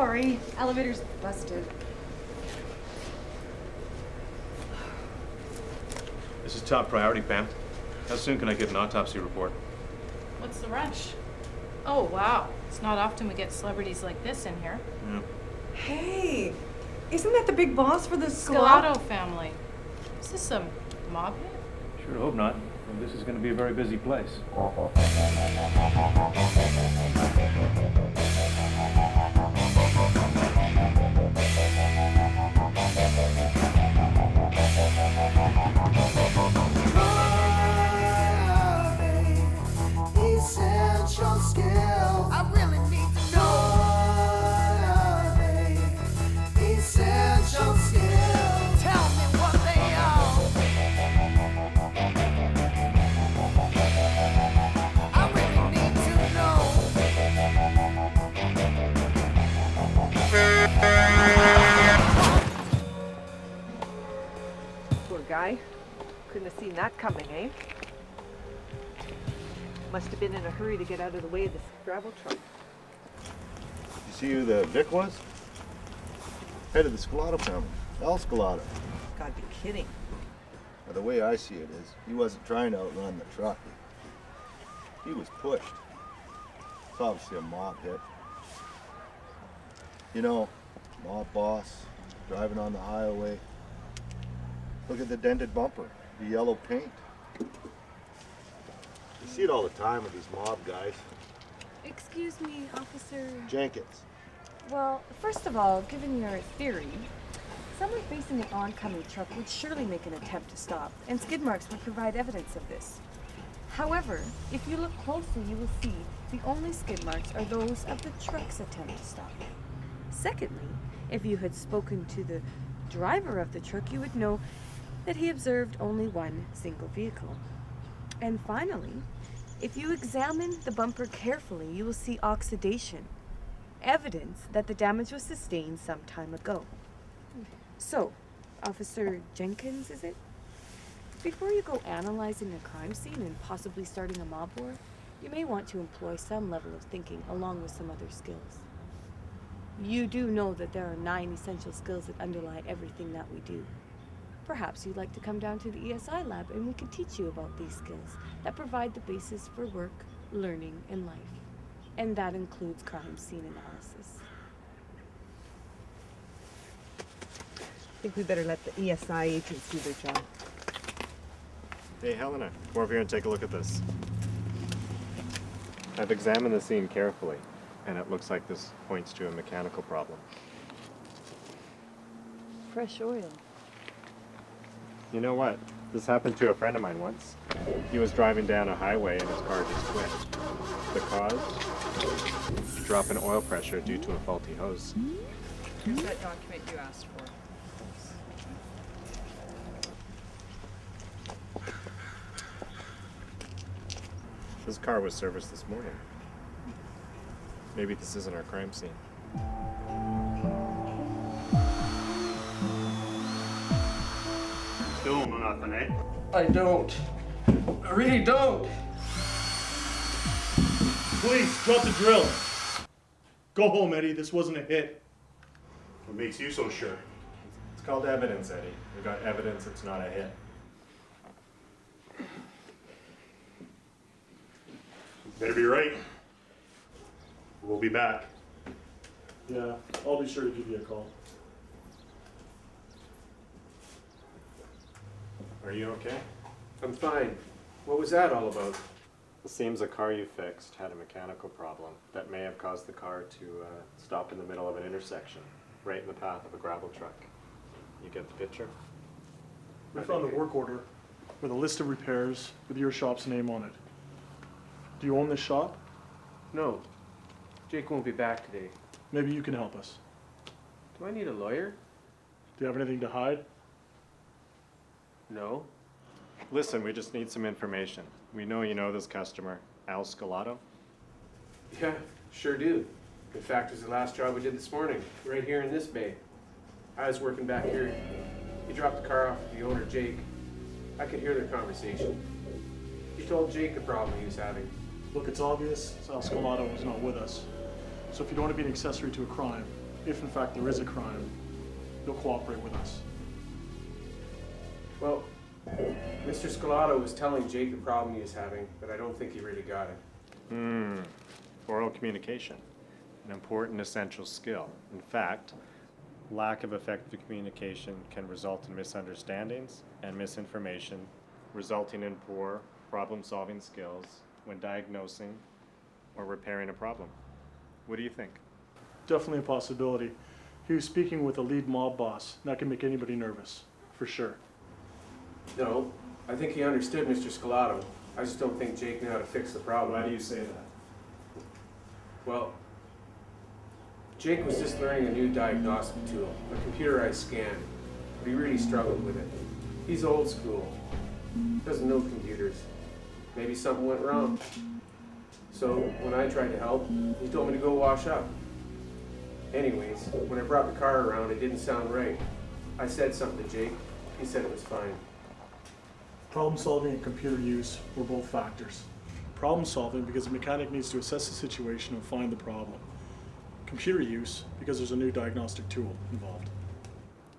Sorry, elevator's busted. This is top priority, Pam. How soon can I get an autopsy report? What's the rush? Oh, wow. It's not often we get celebrities like this in here. Yeah. Hey, isn't that the big boss for the Scalato family. Is this some mob hit? Sure hope not. Well, this is going to be a very busy place. Essential skill. I really need to know. Essential skill. Tell me what they are. I really need to know. Poor guy. Couldn't have seen that coming, eh? Must have been in a hurry to get out of the way of this gravel truck. You see who the Vic was? Head of the Scalato family, Al Scalato. Gotta be kidding. Now, the way I see it is, he wasn't trying to outrun the truck. He was pushed. It's obviously a mob hit. You know, mob boss, driving on the highway. Look at the dented bumper, the yellow paint. You see it all the time with these mob guys. Excuse me, Officer. Jenkins. Well, first of all, given your theory, someone facing an oncoming truck would surely make an attempt to stop, and skid marks would provide evidence of this. However, if you look closely, you will see the only skid marks are those of the truck's attempt to stop. Secondly, if you had spoken to the driver of the truck, you would know that he observed only one single vehicle. And finally, if you examine the bumper carefully, you will see oxidation, evidence that the damage was sustained some time ago. So, Officer Jenkins, is it? Before you go analyzing a crime scene and possibly starting a mob war, you may want to employ some level of thinking along with some other skills. You do know that there are 9 essential skills that underlie everything that we do. Perhaps you'd like to come down to the ESI lab and we could teach you about these skills that provide the basis for work, learning, and life. And that includes crime scene analysis. I think we better let the ESI agents do their job. Hey, Helena, come over here and take a look at this. I've examined the scene carefully, and it looks like this points to a mechanical problem. Fresh oil. You know what? This happened to a friend of mine once. He was driving down a highway and his car just quit. The cause? Drop in oil pressure due to a faulty hose. Here's that document you asked for. This car was serviced this morning. Maybe this isn't our crime scene. Still don't know nothing, eh? I don't. I really don't. Please, drop the drill. Go home, Eddie. This wasn't a hit. What makes you so sure? It's called evidence, Eddie. We got evidence it's not a hit. Better be right. We'll be back. Yeah, I'll be sure to give you a call. Are you okay? I'm fine. What was that all about? It seems a car you fixed had a mechanical problem that may have caused the car to stop in the middle of an intersection, right in the path of a gravel truck. You get the picture? We found a work order with a list of repairs with your shop's name on it. Do you own this shop? No. Jake won't be back today. Maybe you can help us. Do I need a lawyer? Do you have anything to hide? No. Listen, we just need some information. We know you know this customer, Al Scalato. Yeah, sure do. In fact, it was the last job we did this morning, right here in this bay. I was working back here. He dropped the car off with the owner, Jake. I could hear their conversation. He told Jake the problem he was having. Look, it's obvious Sal Scalato was not with us. So if you don't want to be an accessory to a crime, if in fact there is a crime, you'll cooperate with us. Well, Mr. Scalato was telling Jake the problem he was having, but I don't think he really got it. Oral communication, an important essential skill. In fact, lack of effective communication can result in misunderstandings and misinformation, resulting in poor problem-solving skills when diagnosing or repairing a problem. What do you think? Definitely a possibility. He was speaking with a lead mob boss, and that can make anybody nervous, for sure. No, I think he understood Mr. Scalato. I just don't think Jake knew how to fix the problem. Why do you say that? Well, Jake was just learning a new diagnostic tool, a computerized scan, but he really struggled with it. He's old school, doesn't know computers. Maybe something went wrong. So when I tried to help, he told me to go wash up. Anyways, when I brought the car around, it didn't sound right. I said something to Jake. He said it was fine. Problem solving and computer use were both factors. Problem solving because the mechanic needs to assess the situation and find the problem. Computer use because there's a new diagnostic tool involved.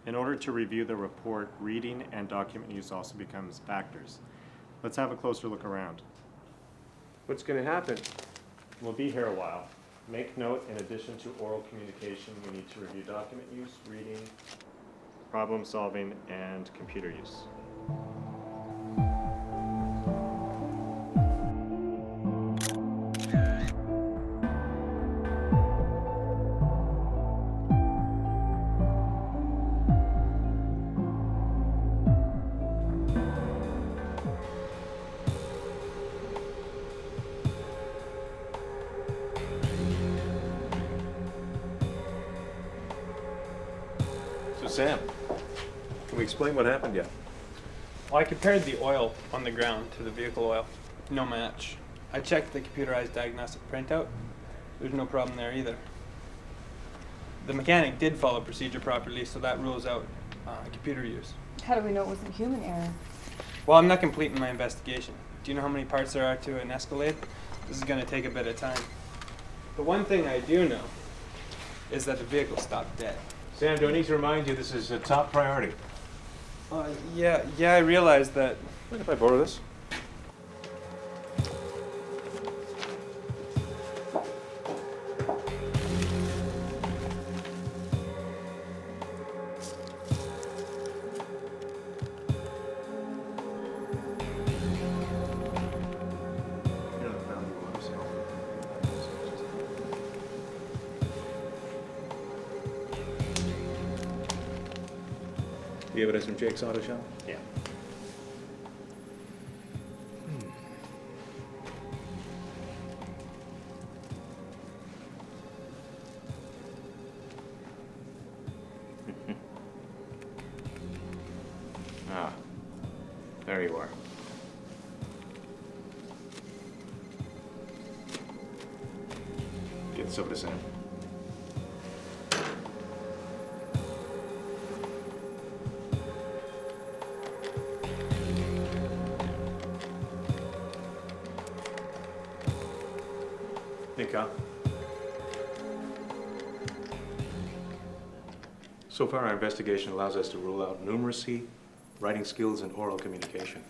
In order to review the report, reading and document use also becomes factors. Let's have a closer look around. What's going to happen? We'll be here a while. Make note, in addition to oral communication, we need to review document use, reading, problem solving, and computer use. Sam, can we explain what happened yet? Well, I compared the oil on the ground to the vehicle oil. No match. I checked the computerized diagnostic printout. There's no problem there either. The mechanic did follow procedure properly, so that rules out computer use. How do we know it wasn't human error? Well, I'm not completing my investigation. Do you know how many parts there are to an Escalade? This is going to take a bit of time. The one thing I do know is that the vehicle stopped dead. Sam, do I need to remind you this is a top priority? Yeah, I realize that. Mind if I borrow this? The evidence from Jake's auto shop? Yeah. Ah, there you are. Get this over to Sam. Hey, Kyle. So far, our investigation allows us to rule out numeracy, writing skills, and oral communication.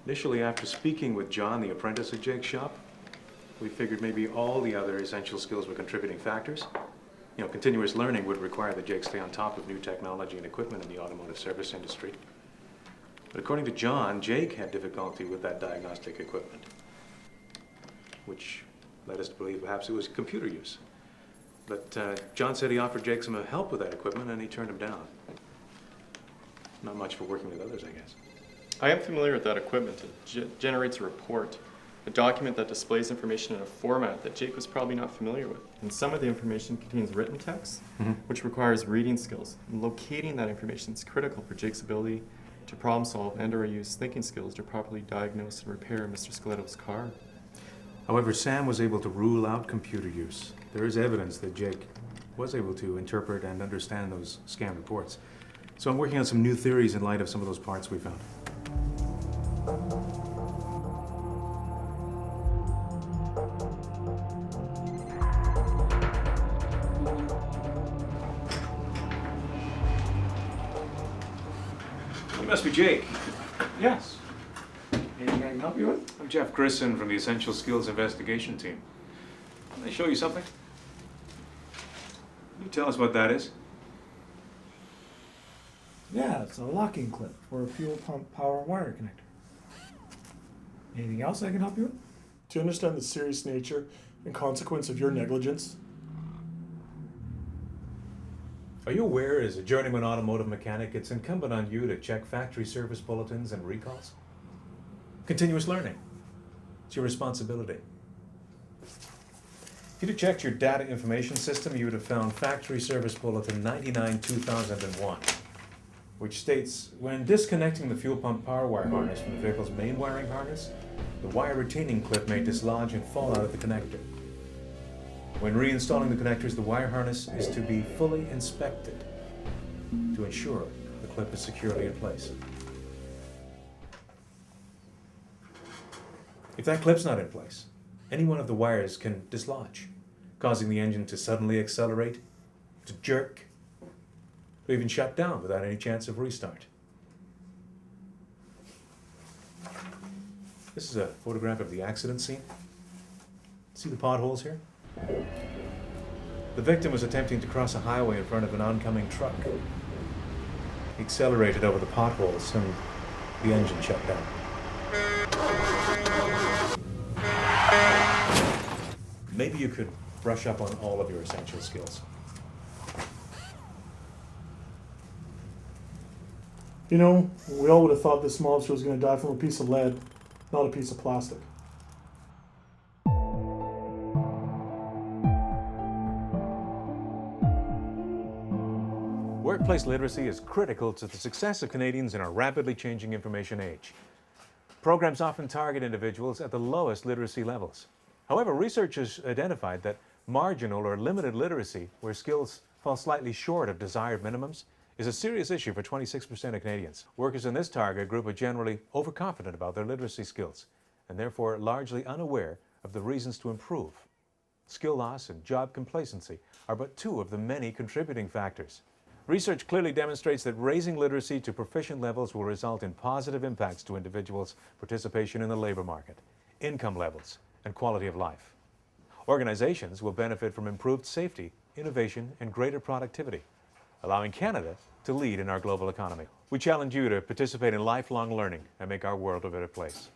Initially, after speaking with John, the apprentice at Jake's shop, we figured maybe all the other essential skills were contributing factors. You know, continuous learning would require that Jake stay on top of new technology and equipment in the automotive service industry. But according to John, Jake had difficulty with that diagnostic equipment, which led us to believe perhaps it was computer use. But John said he offered Jake some help with that equipment, and he turned him down. Not much for working with others, I guess. I am familiar with that equipment. It generates a report, a document that displays information in a format that Jake was probably not familiar with. And some of the information contains written text, which requires reading skills. And locating that information is critical for Jake's ability to problem solve and or use thinking skills to properly diagnose and repair Mr. Scaleto's car. However, Sam was able to rule out computer use. There is evidence that Jake was able to interpret and understand those scan reports. So I'm working on some new theories in light of some of those parts we found. must be Jake. Yes. Anything I can help you with? I'm Jeff Grisson from the Essential Skills Investigation Team. Can I show you something? Can you tell us what that is? Yeah, it's a locking clip for a fuel pump power wire connector. Anything else I can help you with? Do you understand the serious nature and consequence of your negligence? Are you aware, as a journeyman automotive mechanic, it's incumbent on you to check factory service bulletins and recalls? Continuous learning. It's your responsibility. If you'd have checked your data information system, you would have found Factory Service Bulletin 99-2001, which states, when disconnecting the fuel pump power wire harness from the vehicle's main wiring harness, the wire retaining clip may dislodge and fall out of the connector. When reinstalling the connectors, the wire harness is to be fully inspected to ensure the clip is securely in place. If that clip's not in place, any one of the wires can dislodge, causing the engine to suddenly accelerate, to jerk, to even shut down without any chance of restart. This is a photograph of the accident scene. See the potholes here? The victim was attempting to cross a highway in front of an oncoming truck. He accelerated over the potholes and the engine shut down. Maybe you could brush up on all of your essential skills. You know, we all would have thought this mobster was going to die from a piece of lead, not a piece of plastic. Workplace literacy is critical to the success of Canadians in our rapidly changing information age. Programs often target individuals at the lowest literacy levels. However, research has identified that marginal or limited literacy, where skills fall slightly short of desired minimums, is a serious issue for 26% of Canadians. Workers in this target group are generally overconfident about their literacy skills and therefore largely unaware of the reasons to improve. Skill loss and job complacency are but two of the many contributing factors. Research clearly demonstrates that raising literacy to proficient levels will result in positive impacts to individuals' participation in the labor market, income levels, and quality of life. Organizations will benefit from improved safety, innovation, and greater productivity, allowing Canada to lead in our global economy. We challenge you to participate in lifelong learning and make our world a better place.